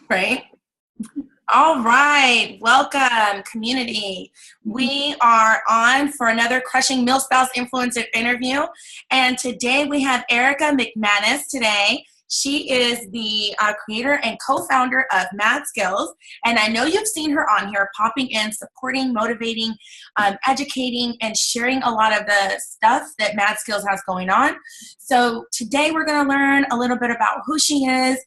Right? All right. Welcome, community. We are on for another Crushing Milspouse Influencer interview. And today we have Erica McMannes today. She is the creator and co-founder of Mad Skills. And I know you've seen her on here popping in, supporting, motivating, educating, and sharing a lot of the stuff that Mad Skills has going on. So today we're going to learn a little bit about who she is,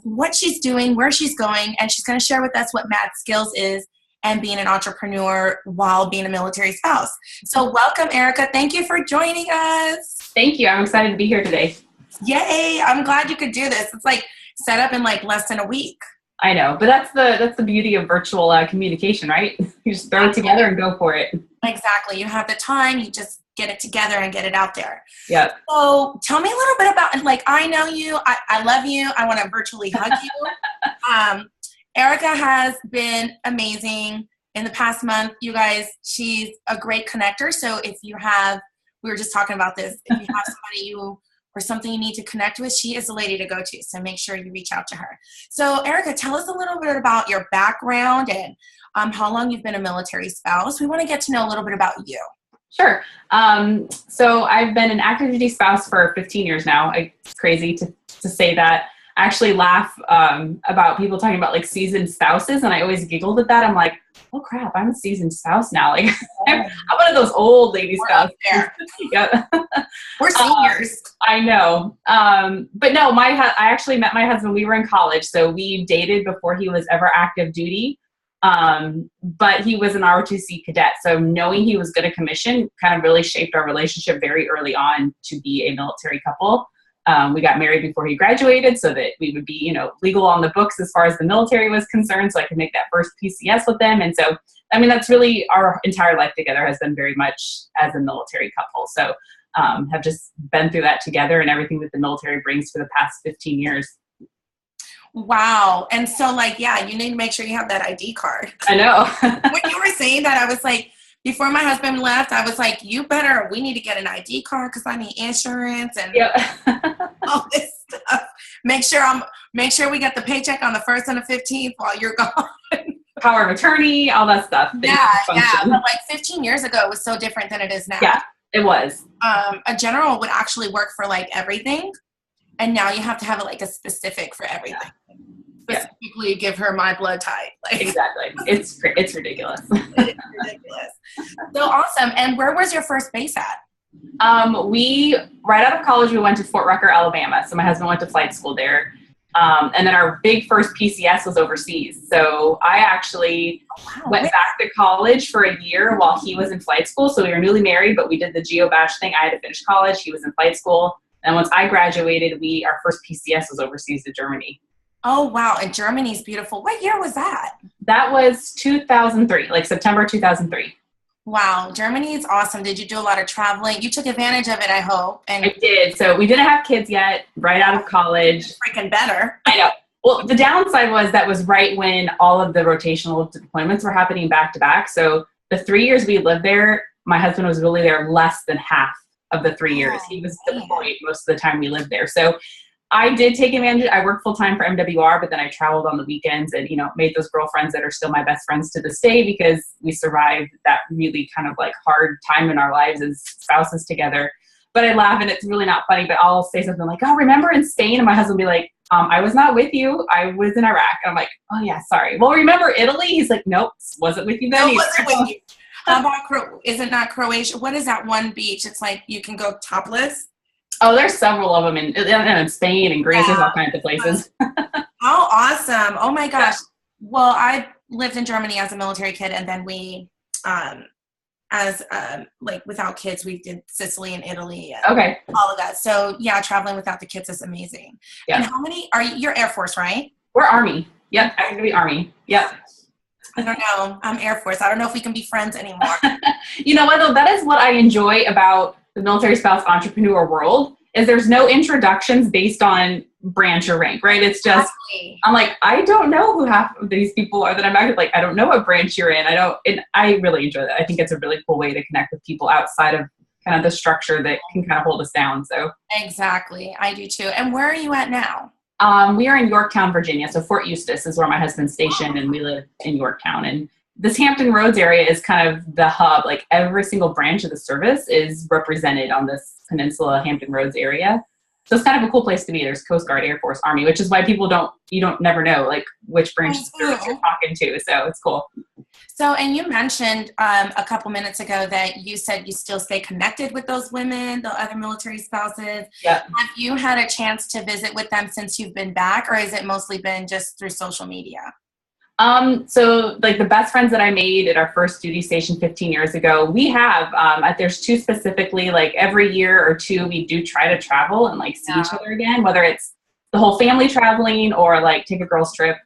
what she's doing, where she's going, and she's going to share with us what Mad Skills is and being an entrepreneur while being a military spouse. So welcome, Erica. Thank you for joining us. Thank you. I'm excited to be here today. Yay. I'm glad you could do this. It's like set up in like less than a week. I know, but that's the beauty of virtual communication, right? You just throw it together and go for it. Exactly. You have the time, you just get it together and get it out there. Yeah. So tell me a little bit about, like, I know you, I love you. I want to virtually hug you. Erica has been amazing in the past month. You guys, she's a great connector. So if you have, we were just talking about this, if you have somebody or something you need to connect with, she is the lady to go to. So make sure you reach out to her. So Erica, tell us a little bit about your background and how long you've been a military spouse. We want to get to know a little bit about you. Sure. So I've been an active duty spouse for 15 years now. It's crazy to say that. I actually laugh about people talking about like seasoned spouses, and I always giggled at that. I'm like, oh crap, I'm a seasoned spouse now. Like I'm one of those old lady spouses. Yep. We're seniors. I know. But no, I actually met my husband. We were in college, so we dated before he was ever active duty. But he was an ROTC cadet. So knowing he was going to commission kind of really shaped our relationship very early on to be a military couple. We got married before he graduated so that we would be, legal on the books as far as the military was concerned. So I could make that first PCS with them. And so, that's really our entire life together has been very much as a military couple. So, have just been through that together and everything that the military brings for the past 15 years. Wow. And so you need to make sure you have that ID card. I know. When you were saying that, I was like, before my husband left, I was like, we need to get an ID card because I need insurance and all this stuff. Make sure we get the paycheck on the 1st and the 15th while you're gone. Power of attorney, all that stuff. Yeah. But like 15 years ago, it was so different than it is now. Yeah, it was. A general would actually work for like everything. And now you have to have a specific for everything. Specifically give her my blood type. Exactly. It's ridiculous. It's ridiculous. So awesome. And where was your first base at? We, right out of college, we went to Fort Rucker, Alabama. So my husband went to flight school there. And then our big first PCS was overseas. So I actually went back to college for a year while he was in flight school. So we were newly married, but we did the GEO batch thing. I had to finish college. He was in flight school. And once I graduated, our first PCS was overseas to Germany. Oh, wow. And Germany's beautiful. What year was that? That was 2003, like September 2003. Wow. Germany is awesome. Did you do a lot of traveling? You took advantage of it, I hope. And I did. So we didn't have kids yet, right out of college. Freaking better. I know. Well, the downside was that was right when all of the rotational deployments were happening back to back. So the 3 years we lived there, my husband was really there less than half of the 3 years. He was deployed most of the time we lived there. So I did take advantage. I worked full time for MWR, but then I traveled on the weekends and, made those girlfriends that are still my best friends to this day because we survived that really kind of like hard time in our lives as spouses together. But I laugh and it's really not funny, but I'll say something like, oh, remember in Spain? And my husband will be like, I was not with you. I was in Iraq. And I'm like, oh yeah, sorry. Well, remember Italy? He's like, nope, wasn't with you then. No, wasn't with you. How about isn't that Croatia? What is that one beach? It's like you can go topless. Oh, there's several of them in Spain and Greece. There's all kinds of places. Oh, awesome. Oh, my gosh. Yeah. Well, I lived in Germany as a military kid, and then we, without kids, we did Sicily and Italy. And all of that. So, yeah, traveling without the kids is amazing. Yeah. And how many you're Air Force, right? We're Army. Yep. I'm going to be Army. Yep. I don't know. I'm Air Force. I don't know if we can be friends anymore. You know what, though? That is what I enjoy about the military spouse entrepreneur world is there's no introductions based on branch or rank, right? It's just, I'm like, I don't know who half of these people are that I'm actually like, I don't know what branch you're in. And I really enjoy that. I think it's a really cool way to connect with people outside of kind of the structure that can kind of hold us down. So exactly. I do too. And where are you at now? We are in Yorktown, Virginia. So Fort Eustis is where my husband's stationed, and we live in Yorktown. And this Hampton Roads area is kind of the hub. Like every single branch of the service is represented on this peninsula, Hampton Roads area. So it's kind of a cool place to be. There's Coast Guard, Air Force, Army, which is why people you don't never know like which branch of service you're talking to. So it's cool. So, and you mentioned a couple minutes ago that you said you still stay connected with those women, the other military spouses. Yeah. Have you had a chance to visit with them since you've been back, or has it mostly been just through social media? So like the best friends that I made at our first duty station 15 years ago, we have, there's two specifically, like every year or two, we do try to travel and like see each other again, whether it's the whole family traveling or like take a girls trip.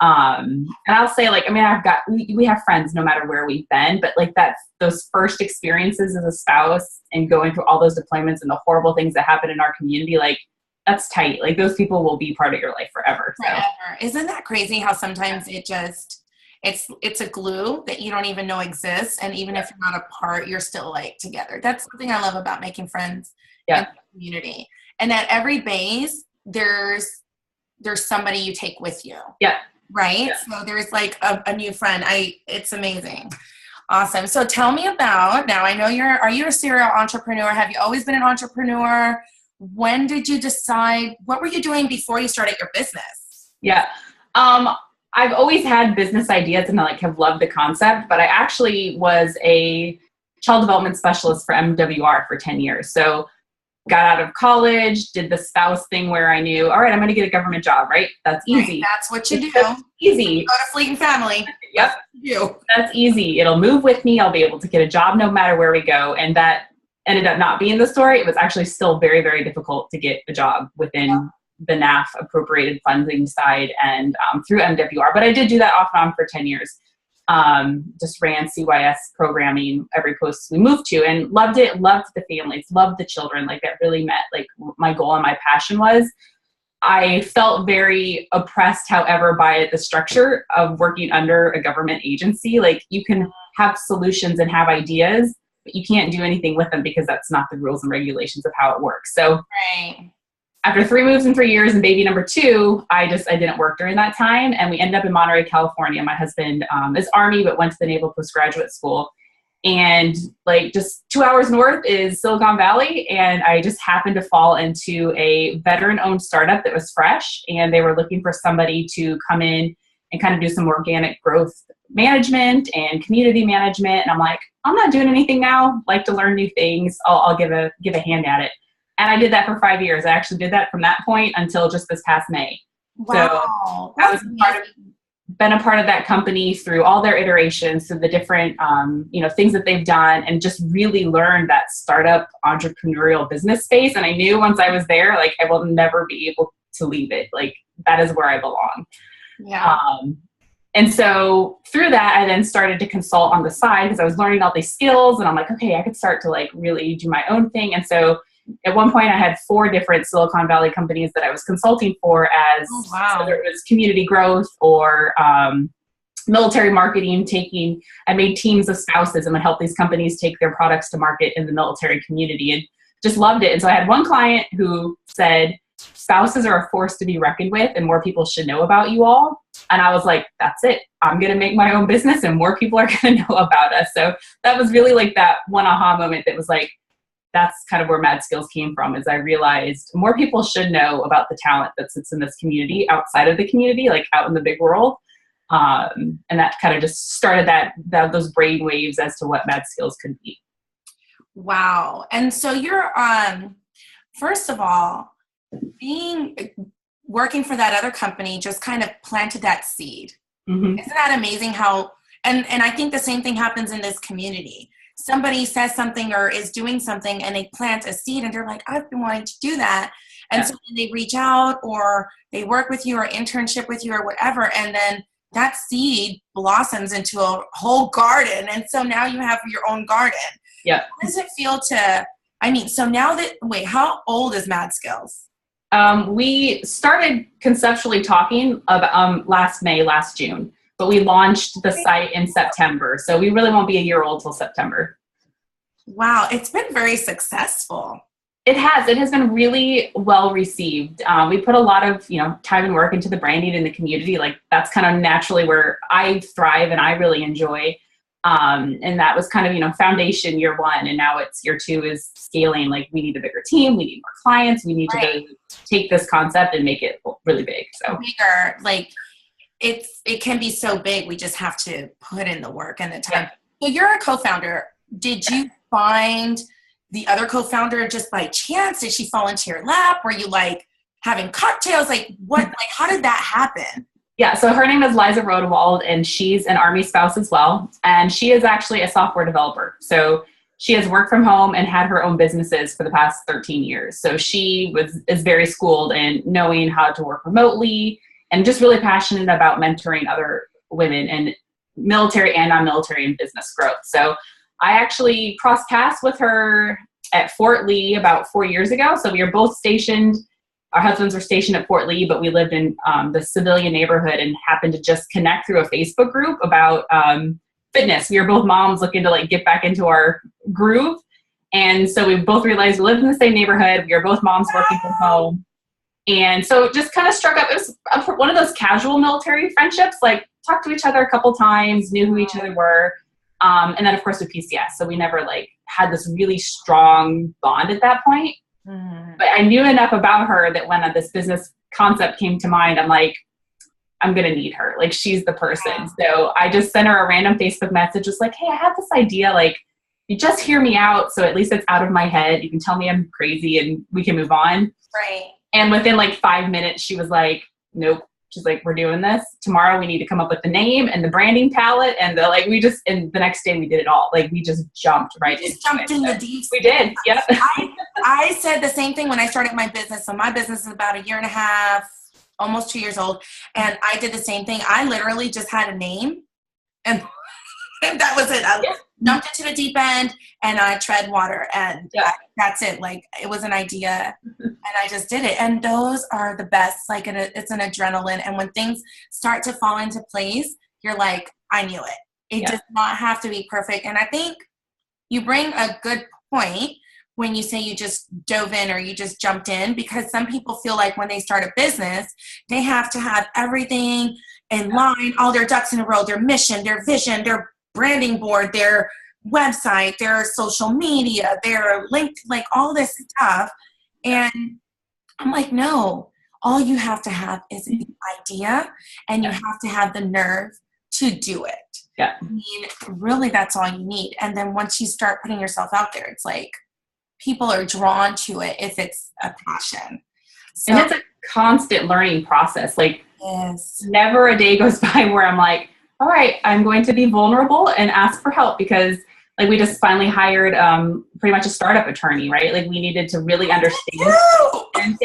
And I'll say like, I mean, we have friends no matter where we've been, but like those first experiences as a spouse and going through all those deployments and the horrible things that happen in our community, like that's tight. Like those people will be part of your life forever. So. Forever. Isn't that crazy how sometimes it's a glue that you don't even know exists. And even if you're not apart, you're still like together. That's something I love about making friends in the community. And at every base, there's somebody you take with you. Yeah. Right? Yeah. So there's like a new friend. It's amazing. Awesome. So tell me about, now I know are you a serial entrepreneur? Have you always been an entrepreneur? When did you decide, what were you doing before you started your business? Yeah. I've always had business ideas and I like have loved the concept, but I actually was a child development specialist for MWR for 10 years. So got out of college, did the spouse thing where I knew, all right, I'm going to get a government job, right? That's easy. Right, that's what you do. That's easy. Go to Fleet and Family. Yep. That's easy. It'll move with me. I'll be able to get a job no matter where we go. And that ended up not being the story. It was actually still very, very difficult to get a job within the NAF appropriated funding side and through MWR. But I did do that off and on for 10 years. Just ran CYS programming every post we moved to and loved it, loved the families, loved the children. Like that really met like my goal and my passion was. I felt very oppressed, however, by the structure of working under a government agency. Like you can have solutions and have ideas, but you can't do anything with them because that's not the rules and regulations of how it works. So after 3 moves in 3 years and baby number 2, I didn't work during that time. And we ended up in Monterey, California. My husband is Army, but went to the Naval Postgraduate School. And like just 2 hours north is Silicon Valley. And I just happened to fall into a veteran-owned startup that was fresh. And they were looking for somebody to come in and kind of do some organic growth management and community management. And I'm like, I'm not doing anything now. Like to learn new things. I'll give a hand at it. And I did that for 5 years. I actually did that from that point until just this past May. Wow. So I was been a part of that company through all their iterations, so the different things that they've done, and just really learned that startup entrepreneurial business space. And I knew once I was there, like I will never be able to leave it. Like that is where I belong. Yeah. And so through that, I then started to consult on the side because I was learning all these skills, and I'm like, okay, I could start to like really do my own thing. And so at one point I had 4 different Silicon Valley companies that I was consulting for as whether it was community growth or military marketing. I made teams of spouses and would help these companies take their products to market in the military community, and just loved it. And so I had one client who said, spouses are a force to be reckoned with and more people should know about you all. And I was like, that's it. I'm going to make my own business and more people are going to know about us. So that was really like that one aha moment that was like, that's kind of where Mad Skills came from, is I realized more people should know about the talent that sits in this community outside of the community, like out in the big world. And that kind of just started those brain waves as to what Mad Skills could be. Wow. And so you're, first of all, working for that other company just kind of planted that seed. Mm-hmm. Isn't that amazing how, and I think the same thing happens in this community. Somebody says something or is doing something and they plant a seed and they're like, I've been wanting to do that. And so they reach out or they work with you or internship with you or whatever. And then that seed blossoms into a whole garden. And so now you have your own garden. Yeah. How does it feel so now how old is Mad Skills? We started conceptually talking about last June. But we launched the site in September. So we really won't be a year old till September. Wow. It's been very successful. It has been really well received. We put a lot of, time and work into the branding in the community. Like that's kind of naturally where I thrive and I really enjoy. And that was kind of, foundation year one. And now it's year two is scaling. Like we need a bigger team. We need more clients. We need to really take this concept and make it really big. So bigger, like it can be so big. We just have to put in the work and the time. So you're a co-founder. Did you find the other co-founder just by chance? Did she fall into your lap? Were you like having cocktails? Like what, like how did that happen? Yeah, so her name is Liza Rodewald, and she's an Army spouse as well. And she is actually a software developer. So she has worked from home and had her own businesses for the past 13 years. So she is very schooled in knowing how to work remotely and just really passionate about mentoring other women in military and non-military and business growth. So I actually crossed paths with her at Fort Lee about 4 years ago. So we were both stationed. Our husbands were stationed at Fort Lee, but we lived in the civilian neighborhood and happened to just connect through a Facebook group about fitness. We were both moms looking to like get back into our groove. And so we both realized we lived in the same neighborhood. We were both moms working from home. And so it just kind of struck up. It was one of those casual military friendships, like talked to each other a couple times, knew who each other were. And then of course with PCS. So we never like had this really strong bond at that point. But I knew enough about her that when this business concept came to mind, I'm like, I'm going to need her. Like, she's the person. So I just sent her a random Facebook message, just like, hey, I have this idea. Like, you just hear me out. So at least it's out of my head. You can tell me I'm crazy and we can move on. Right. And within like 5 minutes, she was like, nope. She's like, we're doing this. Tomorrow we need to come up with the name and the branding palette. And and the next day we did it all. Like we just jumped right into jumped in the deep. We did. Yep. I said the same thing when I started my business. So my business is about 1.5 years, almost 2 years old. And I did the same thing. I literally just had a name and that was it. I jumped into the deep end and I tread water and that's it. Like it was an idea and I just did it. And those are the best. Like it's an adrenaline. And when things start to fall into place, you're like, I knew it. It does not have to be perfect. And I think you bring a good point when you say you just dove in or you just jumped in, because some people feel like when they start a business, they have to have everything in line, all their ducks in a row, their mission, their vision, their branding board, their website, their social media, their link, like all this stuff. And I'm like, no, all you have to have is an idea and you have to have the nerve to do it. Yeah. I mean, really, that's all you need. And then once you start putting yourself out there, it's like people are drawn to it if it's a passion. So, and it's a constant learning process. Like never a day goes by where I'm like, all right, I'm going to be vulnerable and ask for help, because like we just finally hired pretty much a startup attorney, right? Like we needed to really understand. And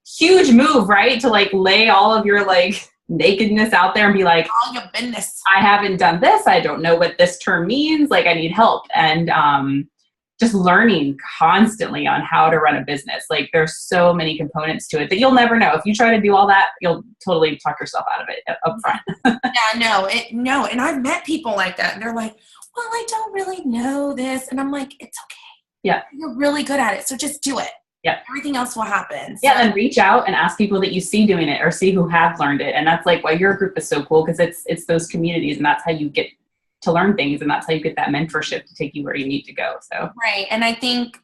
huge move, right? To like lay all of your like nakedness out there and be like, all your business. I haven't done this. I don't know what this term means. Like I need help. And just learning constantly on how to run a business. Like there's so many components to it that you'll never know. If you try to do all that, you'll totally talk yourself out of it up front. No. And I've met people like that. And they're like, well, I don't really know this. And I'm like, it's okay. Yeah. You're really good at it. So just do it. Yeah. Everything else will happen. So. Yeah. And reach out and ask people that you see doing it or see who have learned it. And that's like why your group is so cool, because it's those communities and that's how you get to learn things, and that's how you get that mentorship to take you where you need to go. So right. And I think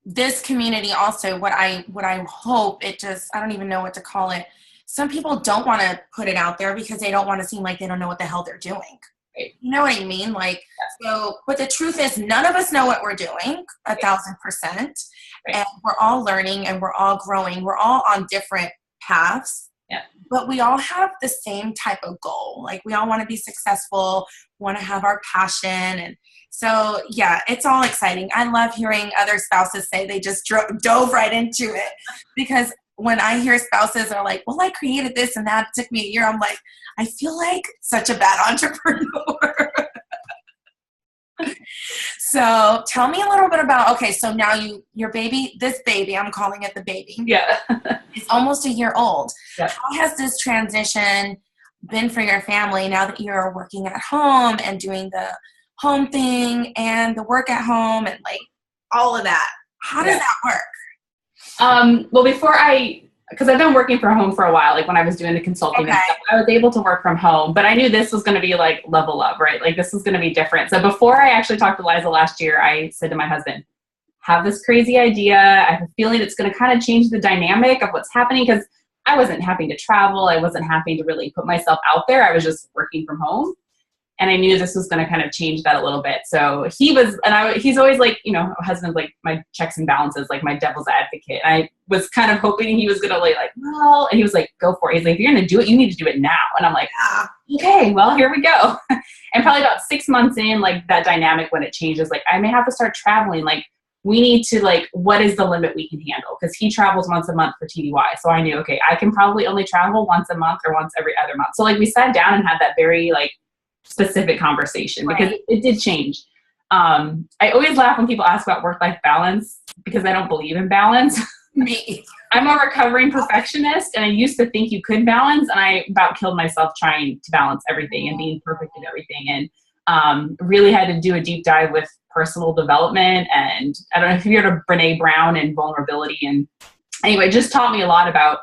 this community also, what I hope, I don't even know what to call it. Some people don't want to put it out there because they don't want to seem like they don't know what the hell they're doing. Right. You know what I mean? Like, so, but the truth is none of us know what we're doing 1,000%. Right. And we're all learning and we're all growing. We're all on different paths. Yeah. But we all have the same type of goal. Like we all want to be successful, want to have our passion. And so, it's all exciting. I love hearing other spouses say they just dove right into it, because when I hear spouses are like, well, I created this and that took me a year. I'm like, I feel like such a bad entrepreneur. So tell me a little bit about, okay, so now this baby, I'm calling it the baby. Yeah. It's almost a year old. Yeah. How has this transition been for your family now that you're working at home and doing the home thing and the work at home and like all of that? How does that work? Well, because I've been working from home for a while, like when I was doing the consulting and stuff, I was able to work from home, but I knew this was going to be like level up, right? Like this was going to be different. So before I actually talked to Liza last year, I said to my husband, have this crazy idea. I have a feeling it's going to kind of change the dynamic of what's happening, because I wasn't having to travel. I wasn't having to really put myself out there. I was just working from home. And I knew this was going to kind of change that a little bit. So he's always like, my husband's like my checks and balances, like my devil's advocate. And I was kind of hoping he was going to like, well, and he was like, go for it. He's like, if you're going to do it, you need to do it now. And I'm like, okay, well, here we go. And probably about 6 months in, like that dynamic when it changes, like I may have to start traveling. Like we need to what is the limit we can handle? Because he travels once a month for TDY. So I knew, okay, I can probably only travel once a month or once every other month. So like we sat down and had that very specific conversation, because it did change. I always laugh when people ask about work-life balance, because I don't believe in balance. Me. I'm a recovering perfectionist, and I used to think you could balance, and I about killed myself trying to balance everything and being perfect at everything. And really had to do a deep dive with personal development. And I don't know if you heard of Brene Brown and vulnerability. And anyway, it just taught me a lot about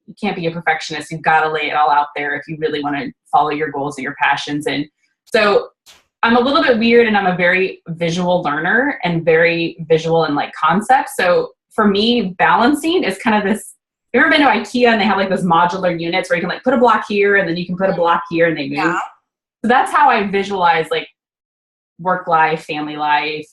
you can't be a perfectionist. You've got to lay it all out there if you really want to follow your goals and your passions. And so I'm a little bit weird, and I'm a very visual learner and very visual in concepts. So for me, balancing is kind of this, you ever been to IKEA and they have those modular units where you can put a block here and then you can put a block here and they move. Yeah. So that's how I visualize work life, family life,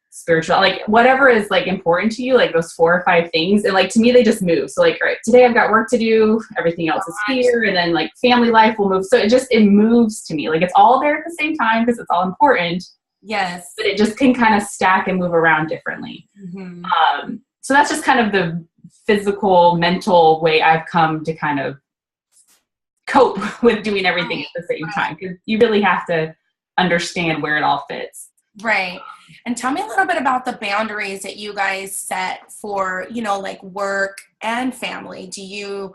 spiritual, whatever is important to you, those 4 or 5 things. And to me, they just move. So all right, today I've got work to do, everything else is here. And then family life will move. So it moves to me. It's all there at the same time because it's all important. Yes. But it just can kind of stack and move around differently. Mm-hmm. So that's just kind of the physical, mental way I've come to kind of cope with doing everything at the same time. Because you really have to understand where it all fits. Right. And tell me a little bit about the boundaries that you guys set for, work and family. Do you,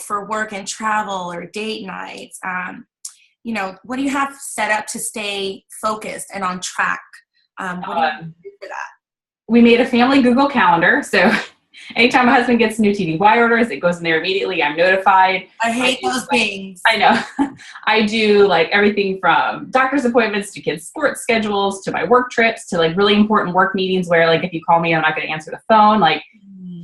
for work and travel or date nights, what do you have set up to stay focused and on track? What do you do for that? We made a family Google Calendar. So anytime my husband gets new TDY orders, it goes in there immediately. I'm notified. I hate those things. I know. I do everything from doctor's appointments to kids' sports schedules to my work trips to really important work meetings where if you call me, I'm not going to answer the phone.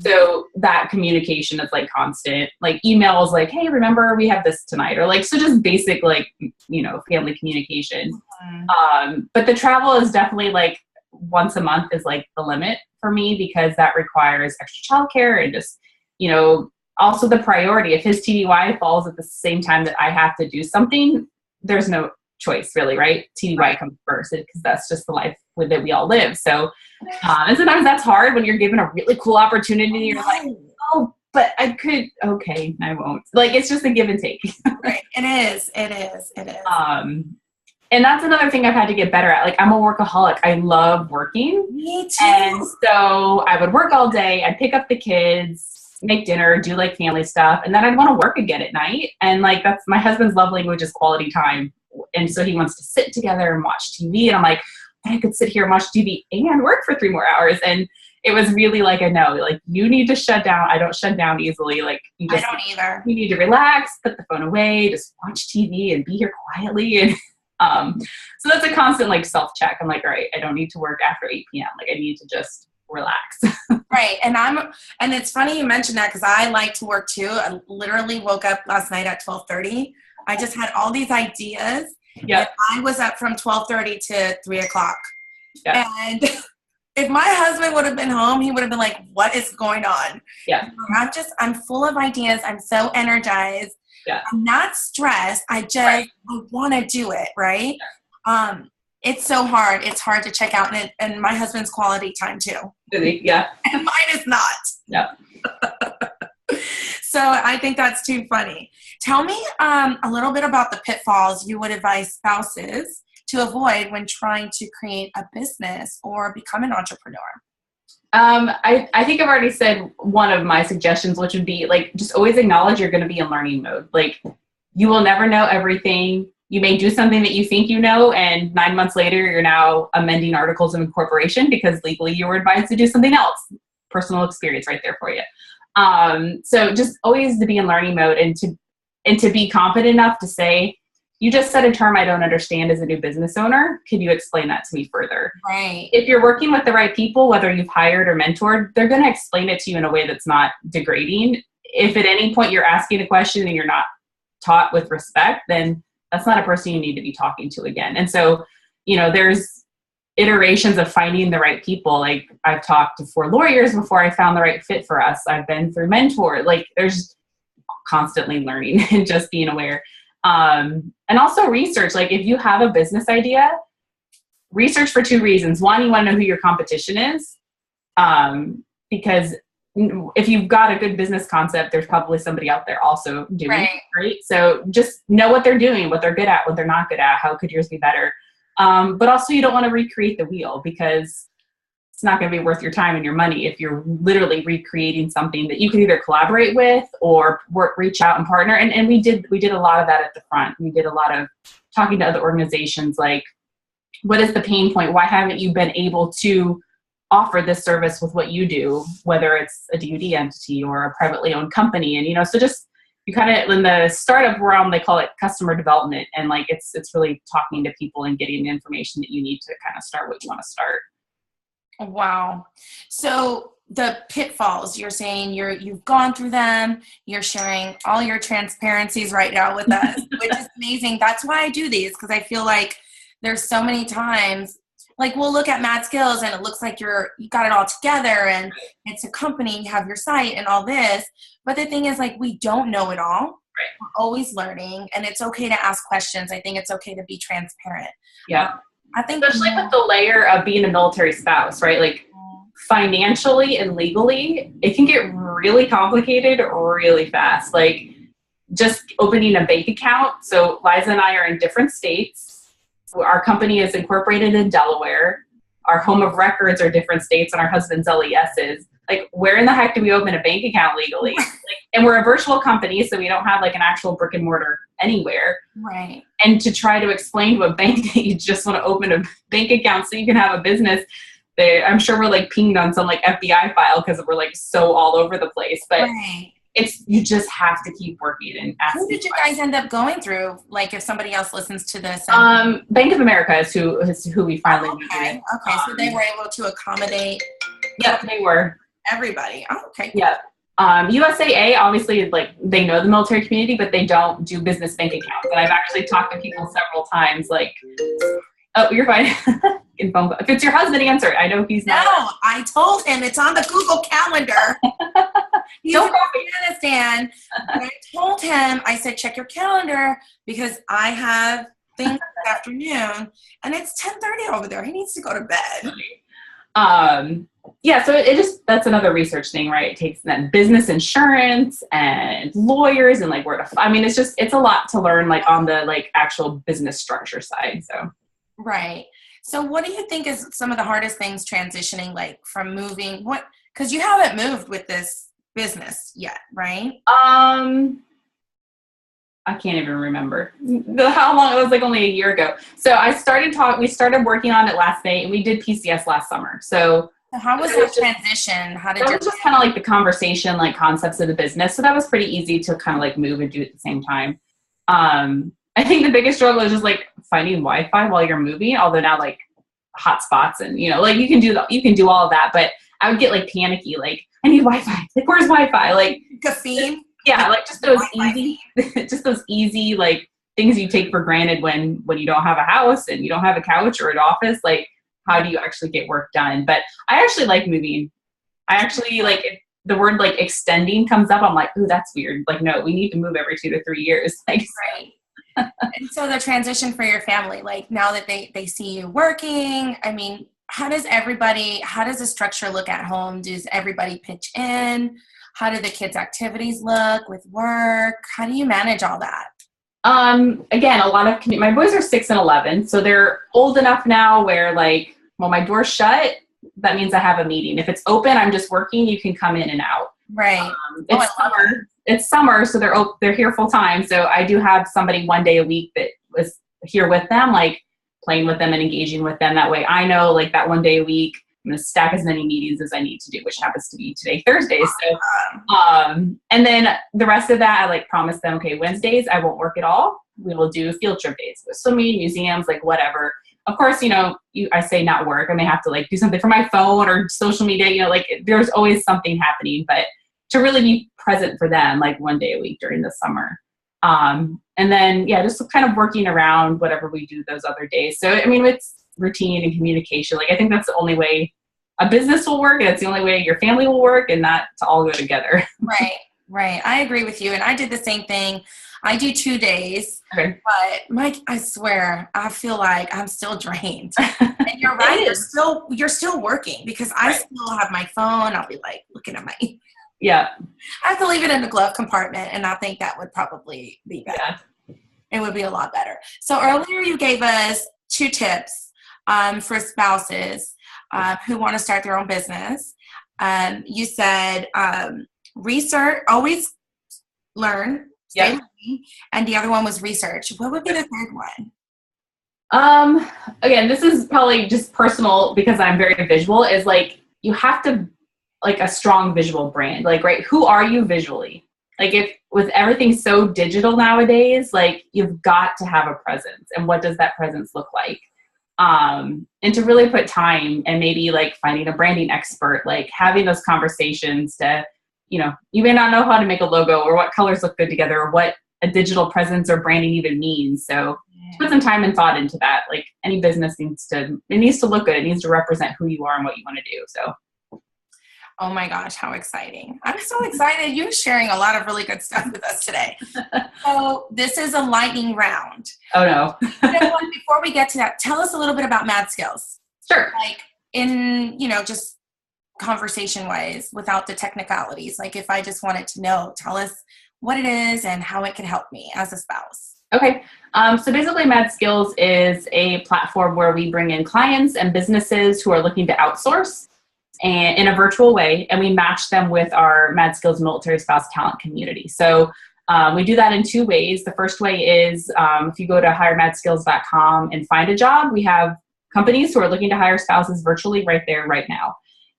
So that communication is constant. Emails hey, remember we have this tonight, or so just basic family communication. Mm-hmm. But the travel is definitely once a month is the limit for me, because that requires extra childcare and just, also the priority. If his TDY falls at the same time that I have to do something, there's no choice really, right? TDY comes first, because that's just the life that we all live. So, and sometimes that's hard when you're given a really cool opportunity and you're oh, but I could, okay, I won't. It's just a give and take. Right. It is. And that's another thing I've had to get better at. I'm a workaholic. I love working. Me too. And so I would work all day. I'd pick up the kids, make dinner, do family stuff. And then I'd want to work again at night. And that's my husband's love language is quality time. And so he wants to sit together and watch TV. And I'm but I could sit here and watch TV and work for 3 more hours. And it was really a no, you need to shut down. I don't shut down easily. I don't either. You need to relax, put the phone away, just watch TV and be here quietly. And so that's a constant self-check. I'm all right, I don't need to work after 8 p.m. I need to just relax. Right. And it's funny you mentioned that, because I like to work too. I literally woke up last night at 12:30. I just had all these ideas. Yeah. I was up from 12:30 to 3 o'clock. Yeah. And if my husband would have been home, he would have been what is going on? Yeah. I'm full of ideas. I'm so energized. Yeah. I'm not stressed. I want to do it. Right. Yeah. It's so hard. It's hard to check out. And my husband's quality time too. Really? Yeah. And mine is not. Yeah. So I think that's too funny. Tell me a little bit about the pitfalls you would advise spouses to avoid when trying to create a business or become an entrepreneur. I think I've already said one of my suggestions, which would be just always acknowledge you're going to be in learning mode. You will never know everything. You may do something that you think you know, and 9 months later, you're now amending articles of incorporation because legally you were advised to do something else. personal experience right there for you. So just always to be in learning mode and to be confident enough to say, you just said a term I don't understand as a new business owner. Could you explain that to me further? Right. If you're working with the right people, whether you've hired or mentored, they're going to explain it to you in a way that's not degrading. If at any point you're asking a question and you're not taught with respect, then that's not a person you need to be talking to again. And so, there's iterations of finding the right people. Like, I've talked to 4 lawyers before I found the right fit for us. I've been through mentor. Like, there's constantly learning and just being aware. And also research. Like, if you have a business idea, research for 2 reasons. One, you want to know who your competition is. Because if you've got a good business concept, there's probably somebody out there also doing it, right? So just know what they're doing, what they're good at, what they're not good at. How could yours be better? But also, you don't want to recreate the wheel, because it's not going to be worth your time and your money if you're literally recreating something that you can either collaborate with or reach out and partner. And we did a lot of that at the front. We did a lot of talking to other organizations, like, what is the pain point? Why haven't you been able to offer this service with what you do, whether it's a DoD entity or a privately owned company? And, so just, you kind of, in the startup realm, they call it customer development. And like, it's really talking to people and getting the information that you need to kind of start what you want to start. Wow. So the pitfalls, you're saying you've gone through them, you're sharing all your transparencies right now with us, which is amazing. That's why I do these, because I feel like there's so many times, like, we'll look at Mad Skills and it looks like you got it all together and it's a company, you have your site and all this. But the thing is, like, we don't know it all. Right. We're always learning, and it's okay to ask questions. I think it's okay to be transparent. Yeah. I think especially with the layer of being a military spouse, right? Like, financially and legally, it can get really complicated really fast. Like, just opening a bank account. So Liza and I are in different states. Our company is incorporated in Delaware. Our home of records are different states, and our husband's LES is. Like, where in the heck do we open a bank account legally? And we're a virtual company, so we don't have like an actual brick and mortar anywhere. Right. And to try to explain to a bank that you just want to open a bank account so you can have a business, I'm sure we're like pinged on some like FBI file because we're like so all over the place. But you just have to keep working and asking. Who did you guys end up going through? Like, if somebody else listens to this. Bank of America is who we finally Okay. met. Okay. So they were able to accommodate. Yep, they were. Everybody. Oh, okay. Yep. USAA, obviously, like, they know the military community, but they don't do business bank accounts. And I've actually talked to people several times, like, oh, you're fine. If it's your husband, answer it. I know he's not. No, I told him it's on the Google Calendar. He's in Afghanistan. And I told him, I said, check your calendar, because I have things this afternoon, and it's 10:30 over there. He needs to go to bed. Yeah, so that's another research thing, right? It takes then business insurance and lawyers and like it's a lot to learn, like, on the like actual business structure side. So right. So what do you think is some of the hardest things transitioning, like, from moving? Because you haven't moved with this business yet, right? I can't even remember how long. It was like only a year ago. So we started working on it last May, and we did PCS last summer. So how was that transition? That was just kind of like the conversation, like, concepts of the business. So that was pretty easy to kind of like move and do at the same time. I think the biggest struggle is just like finding Wi-Fi while you're moving. Although now, like, hotspots and, like, you can do all of that, but I would get like panicky, like, I need Wi-Fi. Like, where's Wi-Fi? Like, caffeine. Yeah, like just those easy like things you take for granted when you don't have a house and you don't have a couch or an office. Like, how do you actually get work done? But I actually like moving. I actually like if the word like extending comes up, I'm like, ooh, that's weird. Like, no, we need to move every 2 to 3 years. Like, right. And so the transition for your family, like, now that they see you working, I mean, how does the structure look at home? Does everybody pitch in? How do the kids' activities look with work? How do you manage all that? Again, a lot of my boys are 6 and 11, so they're old enough now where, like, well, my door's shut, that means I have a meeting. If it's open, I'm just working. You can come in and out. Right. It's summer. It's summer, so they're here full time. So I do have somebody one day a week that was here with them, like, playing with them and engaging with them. That way, I know, like, that one day a week, I'm going to stack as many meetings as I need to do, which happens to be today, Thursday. So, and then the rest of that, I like promise them, okay, Wednesdays, I won't work at all. We will do field trip days with swimming, museums, like whatever. Of course, I say not work. I may have to like do something for my phone or social media, like there's always something happening, but to really be present for them, like one day a week during the summer. And then, just kind of working around whatever we do those other days. So, I mean, it's routine and communication. Like, I think that's the only way a business will work. And it's the only way your family will work, and that to all go together. Right. I agree with you. And I did the same thing. I do 2 days, but Mike, I swear, I feel like I'm still drained. And you're right. You're still working, because I still have my phone. I'll be like looking at my Yeah. I have to leave it in the glove compartment, and I think that would probably be better. Yeah. It would be a lot better. So earlier you gave us 2 tips for spouses who want to start their own business. You said research, always learn, stay learning, and the other one was research. What would be the third one? Again, this is probably just personal because I'm very visual, is like you have to like a strong visual brand, like, right, who are you visually? Like, if with everything so digital nowadays, like you've got to have a presence, and what does that presence look like? And to really put time and maybe like finding a branding expert, like having those conversations to, you may not know how to make a logo or what colors look good together or what a digital presence or branding even means. So put some time and thought into that. Like any business needs to look good. It needs to represent who you are and what you want to do. So. Oh my gosh, how exciting. I'm so excited. You're sharing a lot of really good stuff with us today. So this is a lightning round. Oh no. Before we get to that, tell us a little bit about Mad Skills. Sure. Like in, just conversation wise, without the technicalities. Like if I just wanted to know, tell us what it is and how it can help me as a spouse. Okay. So basically Mad Skills is a platform where we bring in clients and businesses who are looking to outsource and in a virtual way, and we match them with our Mad Skills military spouse talent community. So we do that in 2 ways. The first way is if you go to hiremadskills.com and find a job, we have companies who are looking to hire spouses virtually right there, right now.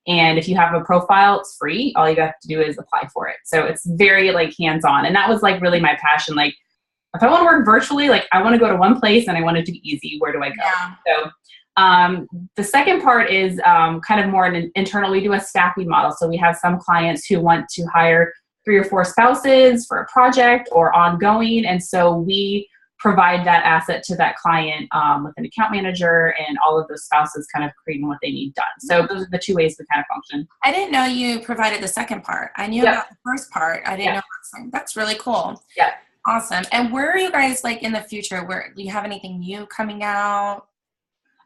And if you have a profile, it's free. All you have to do is apply for it. So it's very like hands-on. And that was like really my passion. Like if I want to work virtually, like I want to go to one place and I want it to be easy. Where do I go? Yeah. So the second part is kind of more an internal. We do a staffing model. So we have some clients who want to hire 3 or 4 spouses for a project or ongoing. And so we provide that asset to that client with an account manager and all of those spouses kind of creating what they need done. So those are the 2 ways we kind of function. I didn't know you provided the second part. I knew about the first part. I didn't know that's really cool. Yeah. Awesome. And where are you guys like in the future? Where do you have anything new coming out?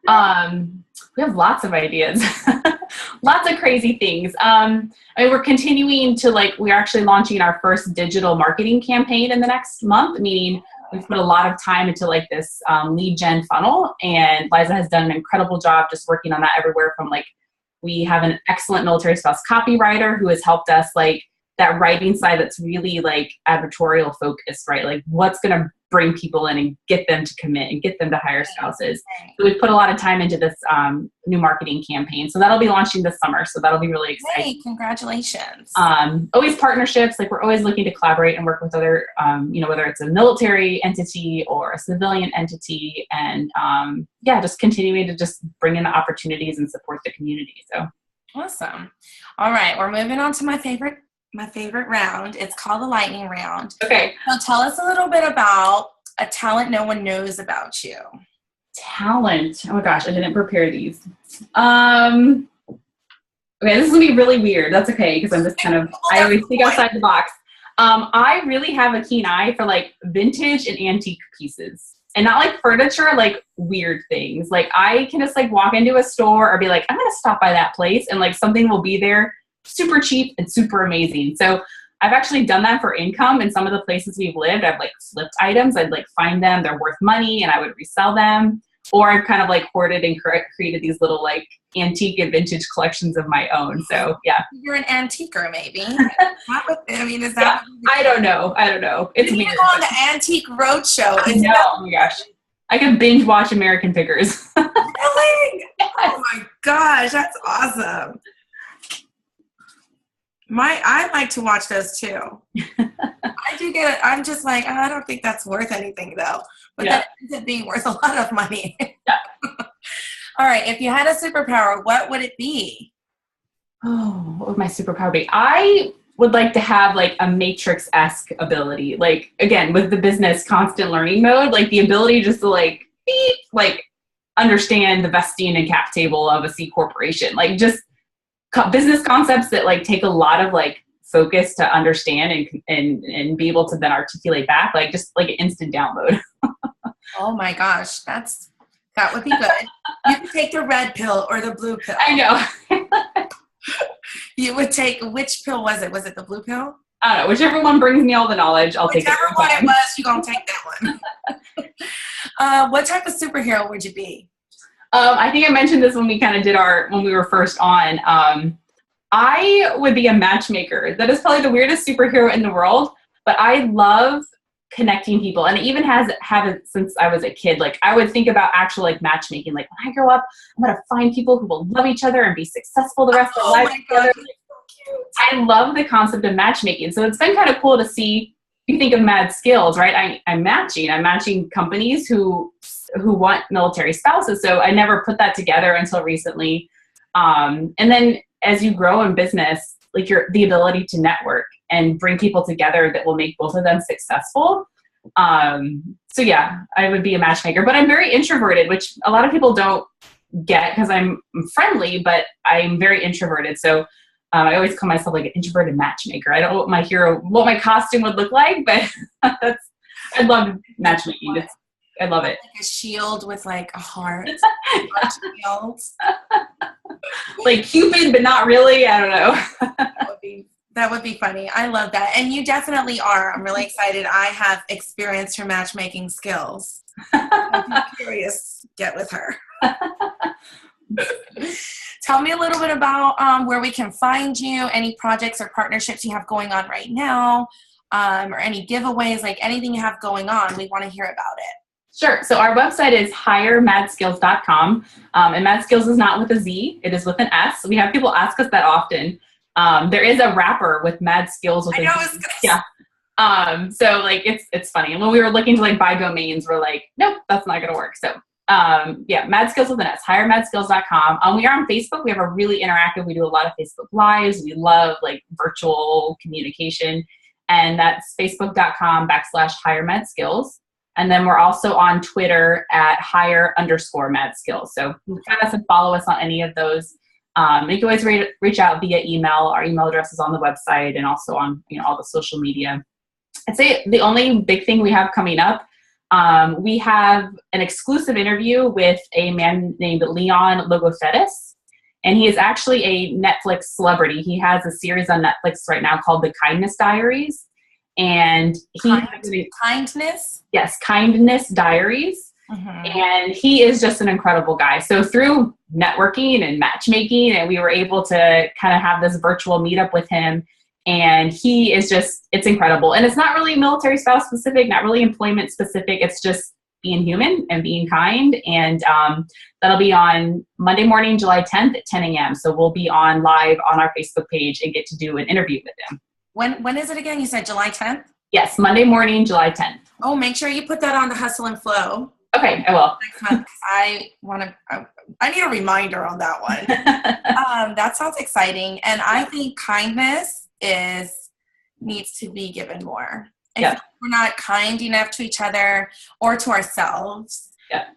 We have lots of ideas, lots of crazy things. I mean, we're continuing to we're actually launching our first digital marketing campaign in the next month, meaning we've put a lot of time into this lead gen funnel, and Liza has done an incredible job just working on that everywhere from we have an excellent military spouse copywriter who has helped us that writing side that's really advertorial focused, right? Like what's going to bring people in and get them to commit and get them to hire spouses. So we've put a lot of time into this new marketing campaign. So that'll be launching this summer. So that'll be really exciting. Hey, congratulations. Always partnerships. We're always looking to collaborate and work with other, whether it's a military entity or a civilian entity, and just continuing to just bring in the opportunities and support the community. So awesome. All right. We're moving on to my favorite round. It's called the lightning round. Okay. So tell us a little bit about a talent no one knows about you. Talent. Oh my gosh, I didn't prepare these. Okay, this is gonna be really weird. That's okay, because I'm just I always think outside the box. I really have a keen eye for vintage and antique pieces. And not furniture, weird things. I can just walk into a store or be I'm gonna stop by that place, and something will be there super cheap and super amazing. So I've actually done that for income. In some of the places we've lived, I've flipped items. I'd find them, they're worth money, and I would resell them. Or I've kind of hoarded and created these little antique and vintage collections of my own. So yeah. You're an antiquer, maybe. Is that? Yeah, I don't know. It's you weird. You go on the Antique Roadshow. No, oh my gosh. I could binge watch American Pickers. Really? Oh my gosh, that's awesome. I like to watch those too. I do get it. I'm just like, I don't think that's worth anything though. But that ends up being worth a lot of money. Yeah. All right. If you had a superpower, what would it be? Oh, what would my superpower be? I would like to have like a Matrix-esque ability. Like, again, with the business constant learning mode, like the ability just to like, beep, like understand the vesting and cap table of a C corporation. Like just business concepts that like take a lot of like focus to understand and be able to then articulate back, like just like an instant download. Oh my gosh, that would be good. You could take the red pill or the blue pill. I know. You would take, which pill was it? Was it the blue pill? I don't know. Whichever one brings me all the knowledge, I'll take it. Whichever one it was, you're going to take that one. What type of superhero would you be? I think I mentioned this when we kind of did when we were first on. I would be a matchmaker. That is probably the weirdest superhero in the world, but I love connecting people. And it even have it since I was a kid. Like I would think about actual like matchmaking. Like when I grow up, I'm going to find people who will love each other and be successful the rest of their life together. I love the concept of matchmaking. So it's been kind of cool to see, you think of Mad Skills, right? I'm matching companies who want military spouses. So I never put that together until recently. And then as you grow in business, like the ability to network and bring people together that will make both of them successful. So yeah, I would be a matchmaker, but I'm very introverted, which a lot of people don't get because I'm friendly, but I'm very introverted. So I always call myself like an introverted matchmaker. I don't know what my costume would look like, but I love matchmaking. I love it. Like a shield with like a heart. Like Cupid, but not really. I don't know. That would be funny. I love that. And you definitely are. I'm really excited. I have experienced her matchmaking skills. I'm curious. Get with her. Tell me a little bit about where we can find you, any projects or partnerships you have going on right now, or any giveaways, like anything you have going on. We want to hear about it. Sure. So our website is hiremadskills.com. And Mad Skills is not with a Z. It is with an S. We have people ask us that often. There is a rapper with Mad Skills with a Z. Yeah. So like it's funny. And when we were looking to like buy domains, we're like, nope, that's not going to work. So yeah, Mad Skills with an S, hiremadskills.com. We are on Facebook. We have a really interactive, we do a lot of Facebook Lives. We love like virtual communication. And that's facebook.com/hiremadskills. And then we're also on Twitter at @hire_madskills. So find us and follow us on any of those. You can always reach out via email. Our email address is on the website and also on all the social media. I'd say the only big thing we have coming up, we have an exclusive interview with a man named Leon Logothetis. And he is actually a Netflix celebrity. He has a series on Netflix right now called The Kindness Diaries. And Kindness? Yes, Kindness Diaries. Mm-hmm. And he is just an incredible guy. So through networking and matchmaking, and we were able to kind of have this virtual meetup with him. And he is it's incredible. And it's not really military spouse specific, not really employment specific. It's just being human and being kind. And that'll be on Monday morning, July 10th at 10 a.m. So we'll be on live on our Facebook page and get to do an interview with him. When is it again? You said July 10th? Yes, Monday morning, July 10th. Oh, make sure you put that on the Hustle and Flow. Okay, I will. I need a reminder on that one. That sounds exciting. And I think kindness needs to be given more. If we're not kind enough to each other or to ourselves,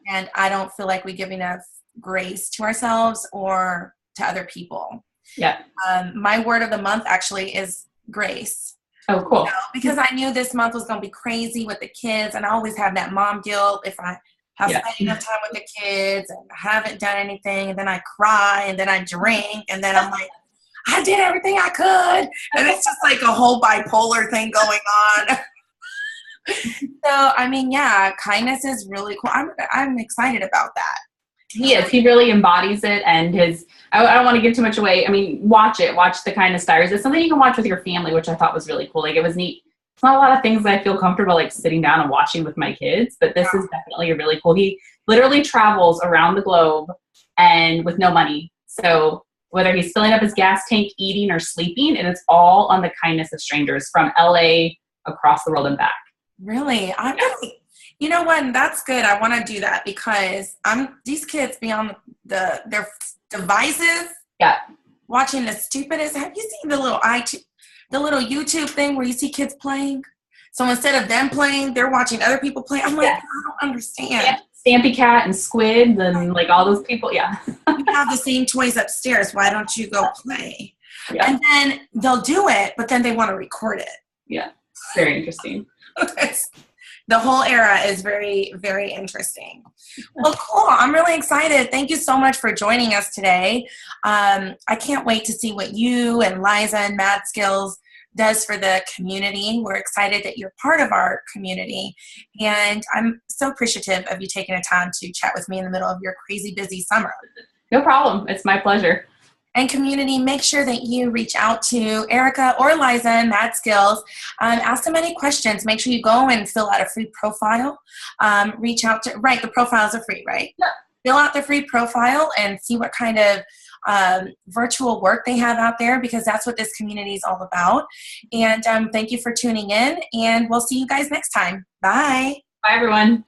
and I don't feel like we give enough grace to ourselves or to other people. Yeah. My word of the month actually is grace. Oh, cool. Because I knew this month was going to be crazy with the kids, and I always have that mom guilt if I have spent enough time with the kids and haven't done anything, and then I cry, and then I drink, and then I'm like, I did everything I could, and it's just like a whole bipolar thing going on. So, I mean, yeah, kindness is really cool. I'm excited about that. He is. He really embodies it, and I don't want to give too much away. I mean, watch it. Watch The Kindness Diaries. It's something you can watch with your family, which I thought was really cool. Like, it was neat. It's not a lot of things that I feel comfortable, like, sitting down and watching with my kids, but this is definitely a really cool. He literally travels around the globe and with no money. So whether he's filling up his gas tank, eating, or sleeping, and it's all on the kindness of strangers from LA across the world and back. Really? You know what? That's good. I want to do that because these kids be on their devices. Yeah. Watching the stupidest. Have you seen the little YouTube thing where you see kids playing? So instead of them playing, they're watching other people play. I'm like, I don't understand. Yeah. Stampy Cat and Squid and like all those people. Yeah. You have the same toys upstairs. Why don't you go play? Yeah. And then they'll do it, but then they want to record it. Yeah. Very interesting. The whole era is very, very interesting. Well, cool. I'm really excited. Thank you so much for joining us today. I can't wait to see what you and Liza and Mad Skills does for the community. We're excited that you're part of our community. And I'm so appreciative of you taking the time to chat with me in the middle of your crazy busy summer. No problem. It's my pleasure. And community, make sure that you reach out to Erica or Liza and Mad Skills. Ask them any questions. Make sure you go and fill out a free profile. Reach out to, the profiles are free, right? Yeah. Fill out the free profile and see what kind of virtual work they have out there, because that's what this community is all about. And thank you for tuning in, and we'll see you guys next time. Bye. Bye, everyone.